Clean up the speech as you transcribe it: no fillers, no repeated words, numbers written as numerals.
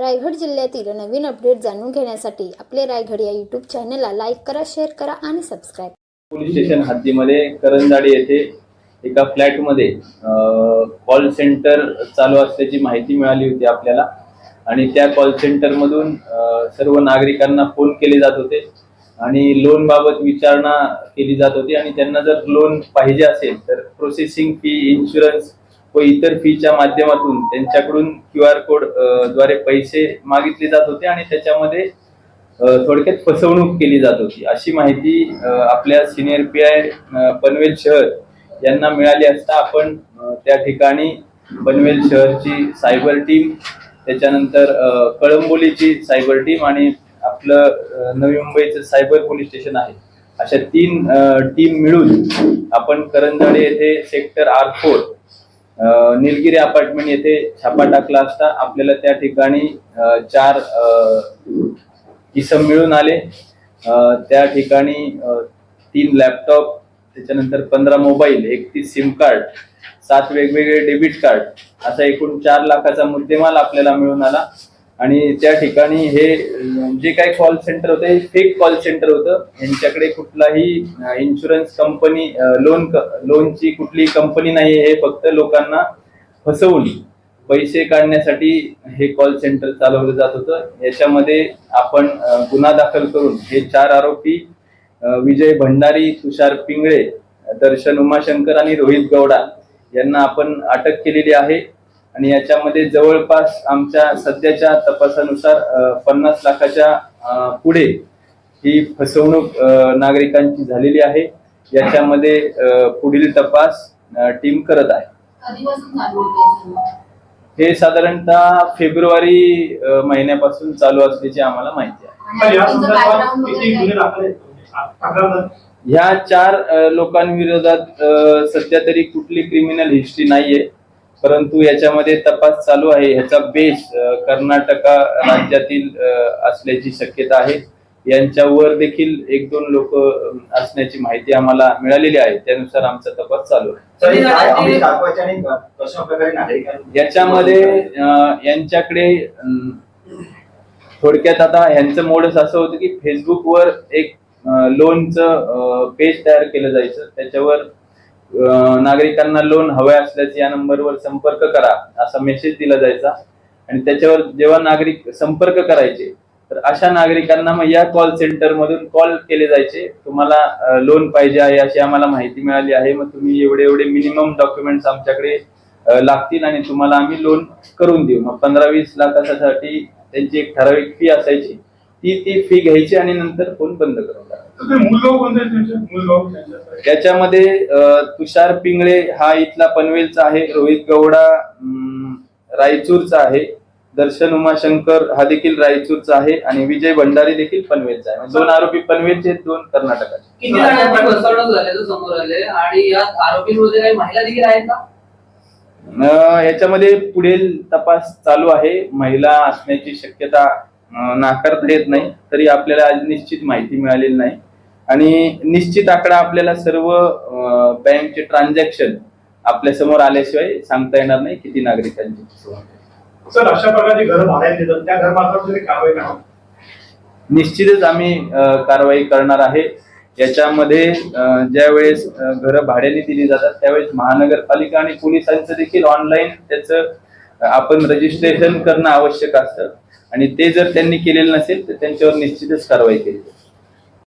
रायगड जिल्ह्यातील नवीन अपडेट जाणून घेण्यासाठी आपले रायगड या यूट्यूब चॅनलला लाईक करा, शेअर करा आणि सबस्क्राईब. पोलीस स्टेशन हद्दीमध्ये करंजाडी येथे एका फ्लॅटमध्ये कॉल सेंटर चालू असल्याची माहिती मिळाली होती आपल्याला आणि त्या कॉल सेंटर मधून सर्व नागरिकांना फोन केले जात होते आणि लोन बाबत विचारणा केली जात होती आणि त्यांना जर लोन पाहिजे असेल तर प्रोसेसिंग फी, इन्शुरन्स व इतर फीच्या माध्यमातून त्यांच्याकडून QR कोड द्वारे पैसे मागितले जात होते आणि त्याच्यामध्ये थोडक्यात फसवणूक केली जात होती अशी माहिती आपल्या सिनियर PI पनवेल शहर यांना मिळाली असता आपण त्या ठिकाणी पनवेल शहरची सायबर टीम, त्याच्यानंतर कळंबोलीची सायबर टीम आणि आपलं नवी मुंबईचं सायबर पोलीस स्टेशन आहे, अशा 3 टीम मिळून आपण करंजाडी येथे सेक्टर R4 निलगिरी अपार्टमेंट येथे छापा टाकला असता आपल्याला त्या ठिकाणी 4 इसम मिळून आले. त्या ठिकाणी 3 लॅपटॉप, त्याच्यानंतर 15 मोबाईल, 31 सिम कार्ड, 7 वेगवेगळे डेबिट कार्ड, असा एकूण 4 लाखाचा मुद्देमाल आपल्याला मिळून आला. आणि त्या ठिकाणी हे जे काही कॉल सेंटर होतं हे फेक कॉल सेंटर होतं. यांच्याकडे कुठलाही इन्शुरन्स कंपनी, लोनची कुठलीही कंपनी नाही. हे फक्त लोकांना फसवून पैसे काढण्यासाठी हे कॉल सेंटर चालवलं जात होतं. याच्यामध्ये आपण गुन्हा दाखल करून हे 4 आरोपी विजय भंडारी, तुषार पिंगळे, दर्शन उमाशंकर आणि रोहित गौडा यांना आपण अटक केलेली आहे. आणि याच्यामध्ये जवळपास आमच्या सध्याच्या तपासानुसार 50 लाखाच्या पुढे ही फसवणूक नागरिकांची झालेली आहे. याच्यामध्ये पुढील तपास टीम करत आहे. हे साधारणतः फेब्रुवारी महिन्यापासून चालू असल्याची आम्हाला माहिती आहे. ह्या 4 लोकांविरोधात सध्या तरी कुठली क्रिमिनल हिस्ट्री नाहीये, परंतु याच्यामध्ये तपास चालू आहे. ह्याचा बेस कर्नाटक राज्यातील असल्याची शक्यता आहे. यांच्यावर देखील 1-2 लोक असण्याची माहिती आम्हाला मिळालेली आहे. त्यानुसार आमचा तपास चालू आहे. याच्यामध्ये यांच्याकडे थोडक्यात आता यांचं मोडस असं होतं की फेसबुकवर एक लोनचं पेज तयार केलं जायचं. त्याच्यावर नागरिकांना लोन हवे असल्यास या नंबरवर संपर्क करा असा मेसेज दिला जायचा आणि त्याच्यावर जेव्हा नागरिक संपर्क करायचे तर अशा नागरिकांना मग या कॉल सेंटर मधून कॉल केले जायचे, तुम्हाला लोन पाहिजे आहे अशी आम्हाला माहिती मिळाली आहे, मग तुम्ही एवढे मिनिमम डॉक्युमेंट्स आमच्याकडे लागतील आणि तुम्हाला आम्ही लोन करून देऊ. मग 15-20 लाखासाठी त्यांची एक ठराविक फी असायची, ती फी घ्यायची आणि नंतर फोन बंद करून टाकायचा. त्याच्यामध्ये तुषार पिंगळे हा इथला पनवेलचा आहे, रोहित गौडा रायचूरचा आहे, दर्शन उमाशंकर हा देखील रायचूरचा आहे आणि विजय भंडारी देखील पनवेलचा आहे. 2 आरोपी पनवेलचे, 2 कर्नाटकाचे. किती जणांची फसवणूक झाल्याचं समोर आले आणि यात आरोपींमध्ये काही महिला देखील आहेत का? याच्यामध्ये पुढील तपास चालू आहे. महिला असण्याची शक्यता नाकारता येत नाही, तरी आपल्याला आज निश्चित माहिती मिळालेली नाही आणि निश्चित आकडा आपल्याला सर्व बँकचे ट्रान्झॅक्शन आपल्या समोर आल्याशिवाय सांगता येणार नाही किती नागरिकांची. सर, अशा प्रकारची घरं भाड्याने देतात त्या घर मालकांवर कारवाई करा. निश्चितच आम्ही कारवाई करणार आहे. याच्यामध्ये ज्या वेळेस घरं भाड्याने दिली जातात त्यावेळेस महानगरपालिका आणि पोलिसांचं देखील ऑनलाईन त्याचं आपण रजिस्ट्रेशन करणं आवश्यक असतं आणि ते जर त्यांनी केलेलं नसेल तर त्यांच्यावर निश्चितच कारवाई केली जाईल.